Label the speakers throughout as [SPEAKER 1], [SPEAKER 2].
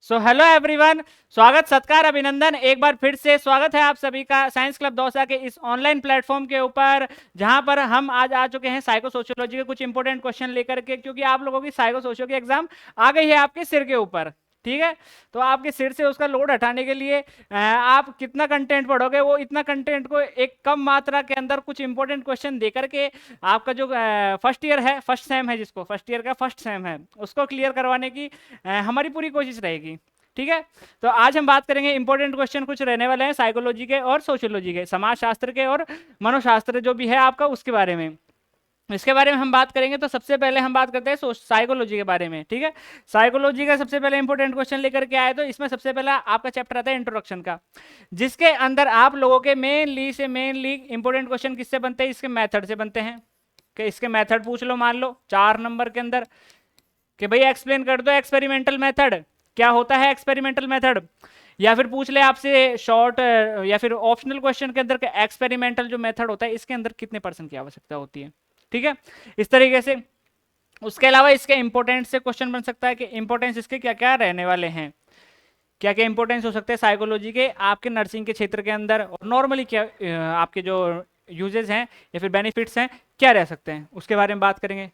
[SPEAKER 1] So hello everyone, स्वागत सत्कार अभिनंदन। एक बार फिर से स्वागत है आप सभी का साइंस क्लब दौसा के इस ऑनलाइन प्लेटफॉर्म के ऊपर, जहां पर हम आज आ चुके हैं साइको सोशियोलॉजी के कुछ इंपॉर्टेंट क्वेश्चन लेकर के, क्योंकि आप लोगों की साइको सोशियो की एग्जाम आ गई है आपके सिर के ऊपर। ठीक है, तो आपके सिर से उसका लोड हटाने के लिए आप कितना कंटेंट पढ़ोगे, वो इतना कंटेंट को एक कम मात्रा के अंदर कुछ इंपॉर्टेंट क्वेश्चन दे करके आपका जो फर्स्ट ईयर है, फर्स्ट सेम है, जिसको फर्स्ट ईयर का फर्स्ट सेम है, उसको क्लियर करवाने की हमारी पूरी कोशिश रहेगी। ठीक है, तो आज हम बात करेंगे इंपॉर्टेंट क्वेश्चन कुछ रहने वाले हैं साइकोलॉजी के और सोशियोलॉजी के, समाजशास्त्र के और मनोशास्त्र जो भी है आपका, उसके बारे में। इसके बारे में हम बात करेंगे। तो सबसे पहले हम बात करते हैं साइकोलॉजी के बारे में। ठीक है, साइकोलॉजी का सबसे पहले इंपॉर्टेंट क्वेश्चन लेकर के आए, तो इसमें सबसे पहला आपका चैप्टर आता है इंट्रोडक्शन का, जिसके अंदर आप लोगों के मेनली इंपॉर्टेंट क्वेश्चन किससे बनते हैं? इसके मेथड से बनते हैं। कि इसके मेथड पूछ लो, मान लो 4 नंबर के अंदर कि भाई एक्सप्लेन कर दो एक्सपेरिमेंटल मेथड, क्या होता है एक्सपेरिमेंटल मेथड। या फिर पूछ ले आपसे शॉर्ट या फिर ऑप्शनल क्वेश्चन के अंदर एक्सपेरिमेंटल जो मेथड होता है इसके अंदर कितने % की आवश्यकता होती है। ठीक है, इस तरीके से। उसके अलावा इसके इंपॉर्टेंस से क्वेश्चन बन सकता है कि इंपॉर्टेंस इसके क्या क्या रहने वाले हैं, क्या क्या इंपॉर्टेंस हो सकते हैं साइकोलॉजी के आपके नर्सिंग के क्षेत्र के अंदर, और नॉर्मली क्या आपके जो यूजेस हैं या फिर बेनिफिट्स हैं क्या रह सकते हैं, उसके बारे में बात करेंगे।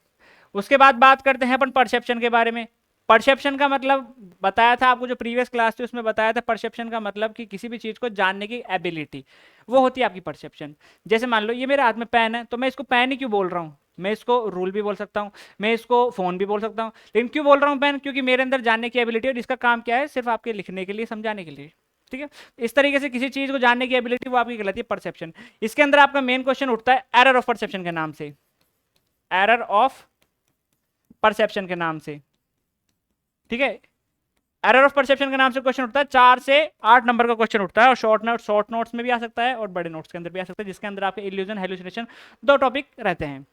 [SPEAKER 1] उसके बाद बात करते हैं अपन परसेप्शन के बारे में। परसेप्शन का मतलब बताया था आपको, जो प्रीवियस क्लास थी उसमें बताया था, परसेप्शन का मतलब कि किसी भी चीज को जानने की एबिलिटी, वो होती है आपकी परसेप्शन। जैसे मान लो ये मेरे हाथ में पेन है, तो मैं इसको पेन ही क्यों बोल रहा हूँ? मैं इसको रूल भी बोल सकता हूँ, मैं इसको फोन भी बोल सकता हूँ, लेकिन क्यों बोल रहा हूँ पेन? क्योंकि मेरे अंदर जानने की एबिलिटी, और इसका काम क्या है? सिर्फ आपके लिखने के लिए, समझाने के लिए। ठीक है, इस तरीके से किसी चीज को जानने की एबिलिटी वो आपकी कहलाती है परसेप्शन। इसके अंदर आपका मेन क्वेश्चन उठता है एरर ऑफ परसेप्शन के नाम से, एरर ऑफ परसेप्शन के नाम से। ठीक है, एरर ऑफ परसेप्शन के नाम से क्वेश्चन उठता है, 4 से 8 नंबर का क्वेश्चन उठता है, और शॉर्ट नोट्स में भी आ सकता है और बड़े नोट्स के अंदर भी आ सकता है, जिसके अंदर आपके इल्यूजन हेलुसिनेशन 2 टॉपिक रहते हैं।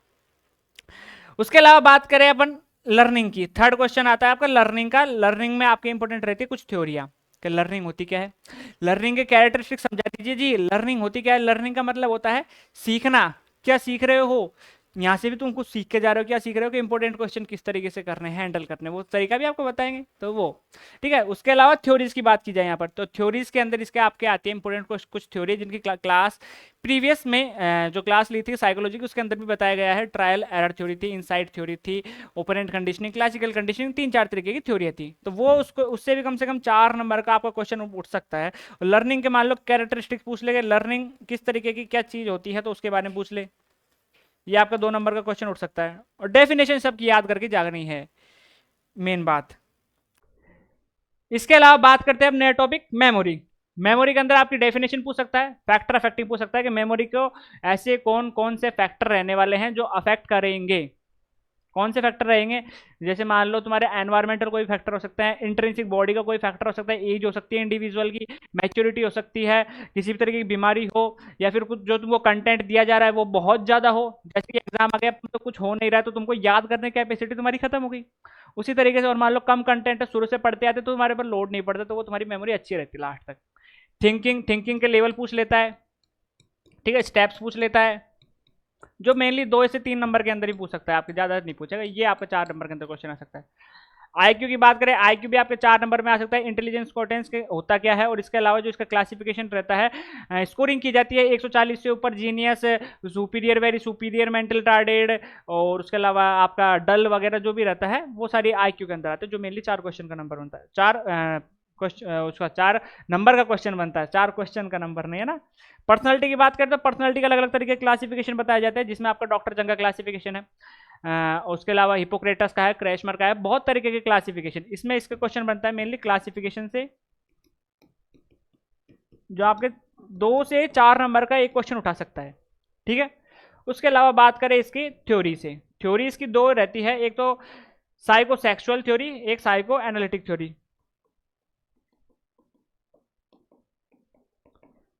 [SPEAKER 1] उसके अलावा बात करें अपन लर्निंग की, थर्ड क्वेश्चन आता है आपका लर्निंग का। लर्निंग में आपके इंपॉर्टेंट रहती है कुछ थ्योरिया कि लर्निंग होती क्या है, लर्निंग के कैरेक्टरिस्टिक समझा दीजिए जी। लर्निंग होती क्या है? लर्निंग का मतलब होता है सीखना, क्या सीख रहे हो, यहाँ से भी तुम कुछ सीख के जा रहे हो, क्या सीख रहे हो, कि इंपॉर्टेंट क्वेश्चन किस तरीके से करने हैं, हैंडल करने, वो तरीका भी आपको बताएंगे, तो वो ठीक है। उसके अलावा थ्योरीज की बात की जाए यहाँ पर, तो थ्योरीज के अंदर इसके आपके आते हैं इंपॉर्टेंट कुछ थ्योरी, जिनकी क्लास प्रीवियस में जो क्लास ली थी साइकोलॉजी की, उसके अंदर भी बताया गया है। ट्रायल एरर थ्योरी थी, इनसाइट थ्योरी थी, ओपरेंट कंडीशनिंग, क्लासिकल कंडीशनिंग, 3-4 तरीके की थ्योरी थी। तो वो उसको उससे भी कम से कम 4 नंबर का आपका क्वेश्चन उठ सकता है। लर्निंग के मान लो कैरेक्टरिस्टिक्स पूछ लेंगे, लर्निंग किस तरीके की क्या चीज होती है, तो उसके बारे में पूछ ले, ये आपका 2 नंबर का क्वेश्चन उठ सकता है। और डेफिनेशन सबकी याद करके जागनी है, मेन बात। इसके अलावा बात करते हैं अब नया टॉपिक मेमोरी। मेमोरी के अंदर आपकी डेफिनेशन पूछ सकता है, फैक्टर अफेक्टिंग पूछ सकता है कि मेमोरी को ऐसे कौन कौन से फैक्टर रहने वाले हैं जो अफेक्ट करेंगे, कौन से फैक्टर रहेंगे। जैसे मान लो तुम्हारे एनवायरमेंटल कोई फैक्टर हो सकता है, इंट्रिंसिक बॉडी का कोई फैक्टर हो सकता है, एज हो सकती है इंडिविजुअल की, मैच्योरिटी हो सकती है, किसी भी तरीके की बीमारी हो, या फिर कुछ जो तुमको कंटेंट दिया जा रहा है वो बहुत ज्यादा हो, जैसे कि एग्जाम आ गया तो कुछ हो नहीं रहा है, तो तुमको याद करने की कैपेसिटी तुम्हारी खत्म हो गई, उसी तरीके से। और मान लो कम कंटेंट है, शुरू से पढ़ते आते तो तुम्हारे पर लोड नहीं पड़ता, तो वो तुम्हारी मेमोरी अच्छी रहती है लास्ट तक। थिंकिंग के लेवल पूछ लेता है, ठीक है, स्टेप्स पूछ लेता है, जो मेनली 2 से 3 नंबर के अंदर ही पूछ सकता है, आपके ज्यादा नहीं पूछेगा, ये आपका 4 नंबर के अंदर क्वेश्चन आ सकता है। आईक्यू की बात करें, आईक्यू भी आपके 4 नंबर में आ सकता है। इंटेलिजेंस कोटेंस के होता क्या है, और इसके अलावा जो इसका क्लासिफिकेशन रहता है, स्कोरिंग की जाती है 140 से ऊपर, genius, superior, very superior, mental retarded, और उसके अलावा आपका डल वगैरह जो भी रहता है, वो सारी आईक्यू के अंदर आते हैं, जो मेनली 4 क्वेश्चन का नंबर बनता है, 4 उसका 4 नंबर का क्वेश्चन बनता है, 4 क्वेश्चन का नंबर नहीं है ना। पर्सनालिटी की बात करते हैं, पर्सनालिटी का अलग अलग तरीके क्लासिफिकेशन बताया जाता है, जिसमें आपका डॉक्टर जंग का क्लासिफिकेशन है, उसके अलावा हिपोक्रेटस का है, क्रैशमर का है, बहुत तरीके के क्लासिफिकेशन। इसमें इसका क्वेश्चन बनता है मेनली क्लासिफिकेशन से, जो आपके 2 से 4 नंबर का एक क्वेश्चन उठा सकता है। ठीक है, उसके अलावा बात करें इसकी थ्योरी से, थ्योरी इसकी 2 रहती है, एक तो साइकोसेक्सुअल थ्योरी, एक psycho analytic theory.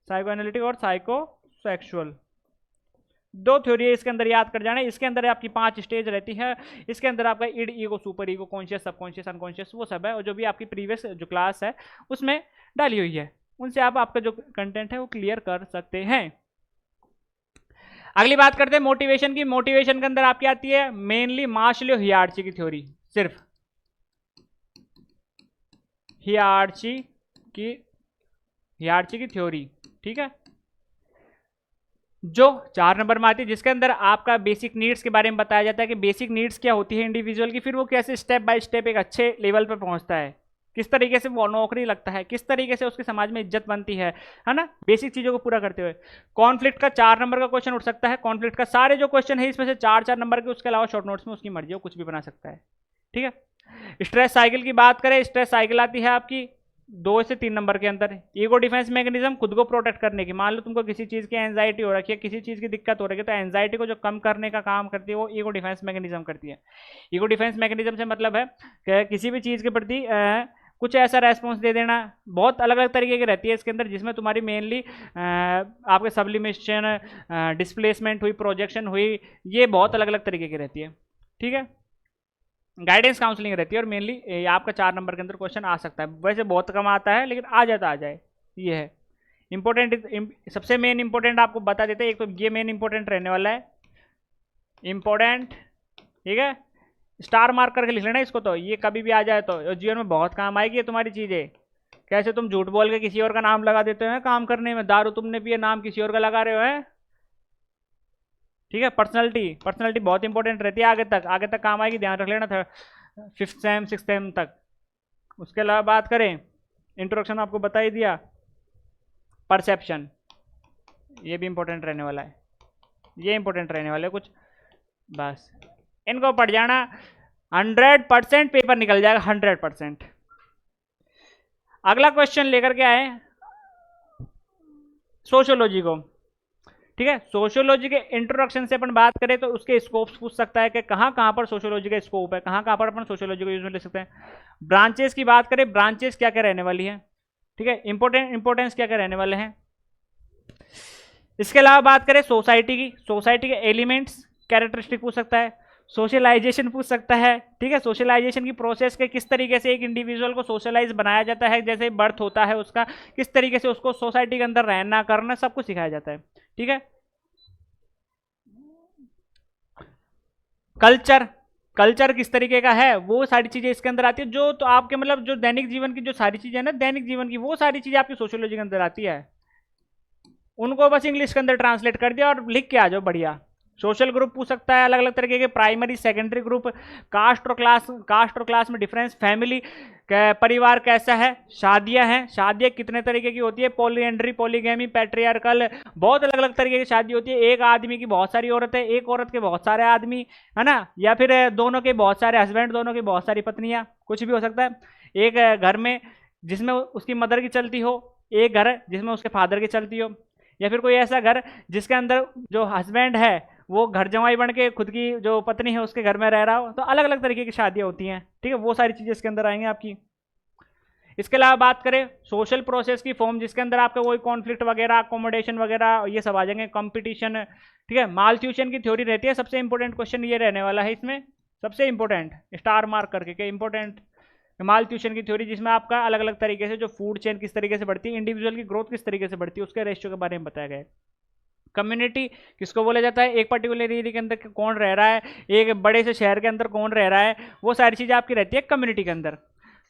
[SPEAKER 1] Psycho analytic और साइको सेक्सुअल, 2 थ्योरी है इसके अंदर, याद कर जाना। इसके अंदर आपकी 5 स्टेज रहती है। इसके अंदर आपका id, ego, super ego, conscious, subconscious, unconscious, वो सब है, और जो भी आपकी प्रीवियस जो क्लास है उसमें डाली हुई है, उनसे आप आपका जो कंटेंट है वो क्लियर कर सकते हैं। अगली बात करते हैं मोटिवेशन की। मोटिवेशन के अंदर आपकी आती है मेनली मार्शलियो हियार्ची की थ्योरी, सिर्फ हियरार्ची की थ्योरी, ठीक है, जो 4 नंबर में आती है, जिसके अंदर आपका बेसिक नीड्स के बारे में बताया जाता है कि बेसिक नीड्स क्या होती है इंडिविजुअल की, फिर वो कैसे स्टेप बाय स्टेप एक अच्छे लेवल पर पहुंचता है, किस तरीके से वो नौकरी लगता है, किस तरीके से उसके समाज में इज्जत बनती है ना, बेसिक चीजों को पूरा करते हुए। कॉन्फ्लिक्ट का 4 नंबर का क्वेश्चन उठ सकता है, कॉन्फ्लिक्ट का सारे जो क्वेश्चन है इसमें से 4-4 नंबर के, उसके अलावा शॉर्ट नोट्स में उसकी मर्जी हो कुछ भी बना सकता है, ठीक है। स्ट्रेस साइकिल की बात करें, स्ट्रेस साइकिल आती है आपकी 2 से 3 नंबर के अंदर। ईगो डिफेंस मैकेनिज्म, खुद को प्रोटेक्ट करने की, मान लो तुमको किसी चीज की एंजाइटी हो रखी है, किसी चीज की दिक्कत हो रही है, तो एंजाइटी को जो कम करने का काम करती है वो ईगो डिफेंस मैकेनिज्म करती है। ईगो डिफेंस मैकेनिज्म से मतलब है कि किसी भी चीज के प्रति कुछ ऐसा रेस्पॉन्स दे देना, बहुत अलग अलग तरीके की रहती है इसके अंदर, जिसमें तुम्हारी मेनली आपके सब्लिमेशन, डिस्प्लेसमेंट हुई, प्रोजेक्शन हुई, ये बहुत अलग अलग तरीके की रहती है, ठीक है। गाइडेंस काउंसलिंग रहती है, और मेनली आपका 4 नंबर के अंदर क्वेश्चन आ सकता है, वैसे बहुत कम आता है लेकिन आ जाता, आ जाए, ये है इंपॉर्टेंट। सबसे मेन इंपॉर्टेंट आपको बता देते हैं, एक तो ये मेन इंपॉर्टेंट रहने वाला है, इंपॉर्टेंट, ठीक है, स्टार मार्क करके लिख लेना इसको, तो ये कभी भी आ जाए तो जीवन में बहुत काम आएगी ये तुम्हारी चीजें। कैसे तुम झूठ बोल के किसी और का नाम लगा देते हो काम करने में, दारू तुमने पिए नाम किसी और का लगा रहे हो है, ठीक है। पर्सनैलिटी बहुत इंपॉर्टेंट रहती है, आगे तक काम आएगी, ध्यान रख लेना था 5th सेम 6th सेम तक। उसके अलावा बात करें, इंट्रोडक्शन आपको बता ही दिया, परसेप्शन ये भी इंपॉर्टेंट रहने वाला है, ये इंपॉर्टेंट रहने वाला है कुछ, बस इनको पढ़ जाना, 100% पेपर निकल जाएगा, 100%। अगला क्वेश्चन लेकर के आए सोशियोलॉजी को, ठीक है। सोशियोलॉजी के इंट्रोडक्शन से अपन बात करें तो उसके स्कोप्स पूछ सकता है कि कहाँ कहाँ पर सोशियोलॉजी का स्कोप है, कहाँ कहाँ पर अपन सोशियोलॉजी को यूज में ले सकते हैं। ब्रांचेस की बात करें, ब्रांचेस क्या क्या रहने वाली है, ठीक है, इंपॉर्टेंस क्या क्या रहने वाले हैं। इसके अलावा बात करें सोसाइटी की, सोसाइटी के एलिमेंट्स, कैरेक्टरिस्टिक पूछ सकता है, सोशलाइजेशन पूछ सकता है, ठीक है, सोशलाइजेशन की प्रोसेस के किस तरीके से एक इंडिविजुअल को सोशलाइज बनाया जाता है, जैसे बर्थ होता है उसका, किस तरीके से उसको सोसाइटी के अंदर रहना करना सब कुछ सिखाया जाता है, ठीक है। कल्चर किस तरीके का है, वो सारी चीजें इसके अंदर आती है, जो तो आपके मतलब जो दैनिक जीवन की जो सारी चीजें है ना, दैनिक जीवन की वो सारी चीजें आपकी सोशियोलॉजी के अंदर आती है, उनको बस इंग्लिश के अंदर ट्रांसलेट कर दिया और लिख के आ जाओ, बढ़िया। सोशल ग्रुप पूछ सकता है, अलग अलग तरीके के, प्राइमरी सेकेंडरी ग्रुप, कास्ट और क्लास में डिफरेंस, फैमिली परिवार कैसा है, शादियां हैं, शादियां कितने तरीके की होती है, पॉलीएंड्री, पॉलीगैमी, पैट्रियार्कल, बहुत अलग अलग तरीके की शादी होती है, एक आदमी की बहुत सारी औरतें, एक औरत के बहुत सारे आदमी, है ना, या फिर दोनों के बहुत सारे हस्बैंड, दोनों की बहुत सारी पत्नियां, कुछ भी हो सकता है। एक घर में जिसमें उसकी मदर की चलती हो, एक घर जिसमें उसके फादर की चलती हो, या फिर कोई ऐसा घर जिसके अंदर जो हस्बैंड है वो घर जमाई बन के खुद की जो पत्नी है उसके घर में रह रहा हो, तो अलग अलग तरीके की शादियां होती हैं, ठीक है, वो सारी चीजें इसके अंदर आएंगी आपकी। इसके अलावा बात करें सोशल प्रोसेस की फॉर्म, जिसके अंदर आपका वही कॉन्फ्लिक्ट वगैरह, अकोमोडेशन वगैरह, ये सब आ जाएंगे, कंपटीशन, ठीक है। मालथ्यूशन की थ्योरी रहती है, सबसे इंपॉर्टेंट क्वेश्चन ये रहने वाला है इसमें, सबसे इंपॉर्टेंट स्टार मार्क करके के इंपॉर्टेंट, मालथ्यूशन की थ्योरी, जिसमें आपका अलग अलग तरीके से जो फूड चेन किस तरीके से बढ़ती है, इंडिविजुअल की ग्रोथ किस तरीके से बढ़ती है, उसके रेशियो के बारे में बताया गया है। कम्युनिटी किसको बोला जाता है, एक पर्टिकुलर एरिया के अंदर कौन रह रहा है, एक बड़े से शहर के अंदर कौन रह रहा है, वो सारी चीज़ें आपकी रहती है कम्युनिटी के अंदर।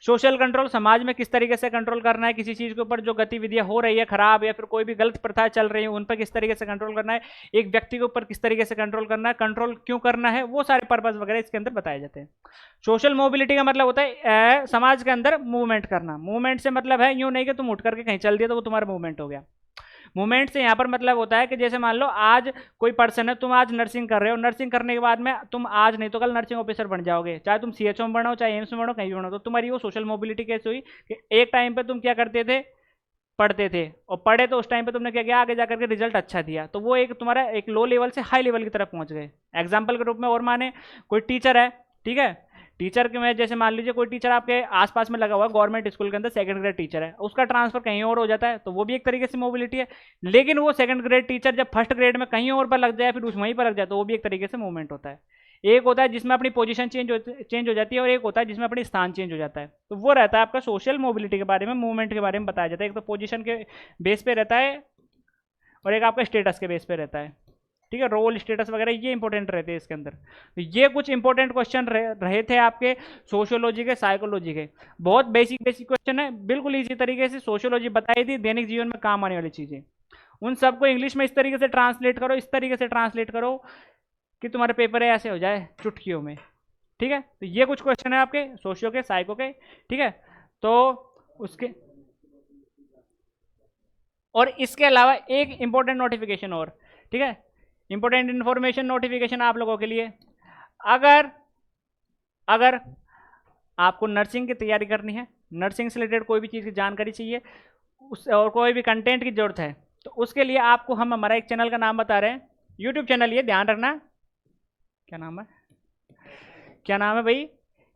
[SPEAKER 1] सोशल कंट्रोल, समाज में किस तरीके से कंट्रोल करना है, किसी चीज़ के ऊपर जो गतिविधियां हो रही है खराब, या फिर कोई भी गलत प्रथाएं चल रही है उन पर किस तरीके से कंट्रोल करना है, एक व्यक्ति के ऊपर किस तरीके से कंट्रोल करना है, कंट्रोल क्यों करना है, वो सारे पर्पज वगैरह इसके अंदर बताए जाते हैं। सोशल मोबिलिटी का मतलब होता है समाज के अंदर मूवमेंट करना, मूवमेंट से मतलब है यूं नहीं कि तुम उठ करके कहीं चल दिया तो वो तुम्हारा मूवमेंट हो गया। मूवमेंट से यहाँ पर मतलब होता है कि जैसे मान लो आज कोई पर्सन है, तुम आज नर्सिंग कर रहे हो, नर्सिंग करने के बाद में तुम आज नहीं तो कल नर्सिंग ऑफिसर बन जाओगे, चाहे तुम सीएचओ में बनो, चाहे एम्स में बनो, कहीं भी बनो, तो तुम्हारी वो सोशल मोबिलिटी कैसे हुई कि एक टाइम पे तुम क्या करते थे, पढ़ते थे, और पढ़े तो उस टाइम पे तुमने क्या किया, आगे जाकर के रिजल्ट अच्छा दिया, तो वो एक तुम्हारा एक लो लेवल से हाई लेवल की तरफ पहुंच गए। एग्जाम्पल के रूप में और माने कोई टीचर है, ठीक है, टीचर के में जैसे मान लीजिए कोई टीचर आपके आसपास में लगा हुआ है, गवर्नमेंट स्कूल के अंदर सेकंड ग्रेड टीचर है, उसका ट्रांसफर कहीं और हो जाता है, तो वो भी एक तरीके से मोबिलिटी है। लेकिन वो सेकंड ग्रेड टीचर जब फर्स्ट ग्रेड में कहीं और पर लग जाए, फिर उस वहीं पर लग जाए, तो वो भी एक तरीके से मूवमेंट होता है। एक होता है जिसमें अपनी पोजीशन चेंज हो जाती है, और एक होता है जिसमें अपनी स्थान चेंज हो जाता है, तो वो रहता है आपका सोशल मोबिलिटी के बारे में, मूवमेंट के बारे में बताया जाता है। एक तो पोजीशन के बेस पे रहता है और एक आपका स्टेटस के बेस पे रहता है। ठीक है, रोल स्टेटस वगैरह ये इंपॉर्टेंट रहते हैं इसके अंदर। तो ये कुछ इंपॉर्टेंट क्वेश्चन रहे थे आपके सोशियोलॉजी के, साइकोलॉजी के। बहुत बेसिक बेसिक क्वेश्चन है, बिल्कुल इसी तरीके से सोशियोलॉजी बताई थी, दैनिक जीवन में काम आने वाली चीज़ें। उन सबको इंग्लिश में इस तरीके से ट्रांसलेट करो, इस तरीके से ट्रांसलेट करो कि तुम्हारे पेपर ऐसे हो जाए चुटकियों में। ठीक है, तो ये कुछ क्वेश्चन है आपके सोशियो के, साइको के। ठीक है, तो उसके और इसके अलावा एक इंपॉर्टेंट नोटिफिकेशन और, ठीक है, इंपॉर्टेंट इंफॉर्मेशन नोटिफिकेशन आप लोगों के लिए। अगर आपको नर्सिंग की तैयारी करनी है, नर्सिंग से रिलेटेड कोई भी चीज़ की जानकारी चाहिए, उस और कोई भी कंटेंट की जरूरत है, तो उसके लिए आपको हम हमारा एक चैनल का नाम बता रहे हैं, यूट्यूब चैनल, ये ध्यान रखना। क्या नाम है, क्या नाम है भाई,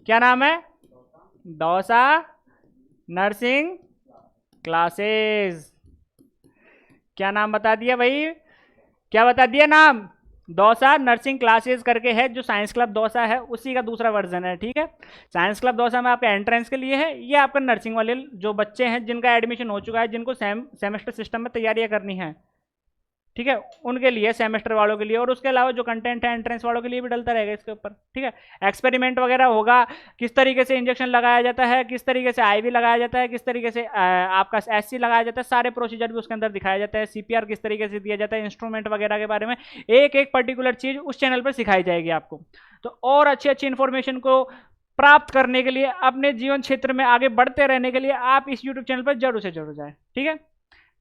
[SPEAKER 1] क्या नाम है? Dausa nursing classes. क्या नाम बता दिया भाई, क्या बता दिया नाम? दौसा नर्सिंग क्लासेस करके है, जो साइंस क्लब दौसा है उसी का दूसरा वर्जन है। ठीक है, साइंस क्लब दौसा में आपका एंट्रेंस के लिए है, ये आपका नर्सिंग वाले जो बच्चे हैं जिनका एडमिशन हो चुका है, जिनको सेमेस्टर सिस्टम में तैयारियां करनी है, ठीक है, उनके लिए, सेमेस्टर वालों के लिए। और उसके अलावा जो कंटेंट है एंट्रेंस वालों के लिए भी डलता रहेगा इसके ऊपर। ठीक है, एक्सपेरिमेंट वगैरह होगा, किस तरीके से इंजेक्शन लगाया जाता है, किस तरीके से आईवी लगाया जाता है, किस तरीके से आपका एससी लगाया जाता है, सारे प्रोसीजर भी उसके अंदर दिखाया जाता है। सीपीआर किस तरीके से दिया जाता है, इंस्ट्रूमेंट वगैरह के बारे में एक एक पर्टिकुलर चीज उस चैनल पर सिखाई जाएगी आपको। तो और अच्छी अच्छी इन्फॉर्मेशन को प्राप्त करने के लिए, अपने जीवन क्षेत्र में आगे बढ़ते रहने के लिए आप इस यूट्यूब चैनल पर जरूर से जरूर जाए। ठीक है,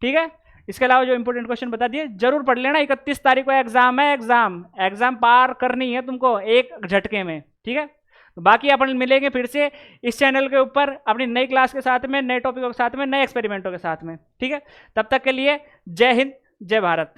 [SPEAKER 1] ठीक है। इसके अलावा जो इंपॉर्टेंट क्वेश्चन बता दिए जरूर पढ़ लेना। 31 तारीख को एग्जाम है, एग्जाम पार करनी है तुमको एक झटके में। ठीक है, तो बाकी अपन मिलेंगे फिर से इस चैनल के ऊपर अपनी नई क्लास के साथ में, नए टॉपिकों के साथ में, नए एक्सपेरिमेंटों के साथ में। ठीक है, तब तक के लिए जय हिंद, जय भारत।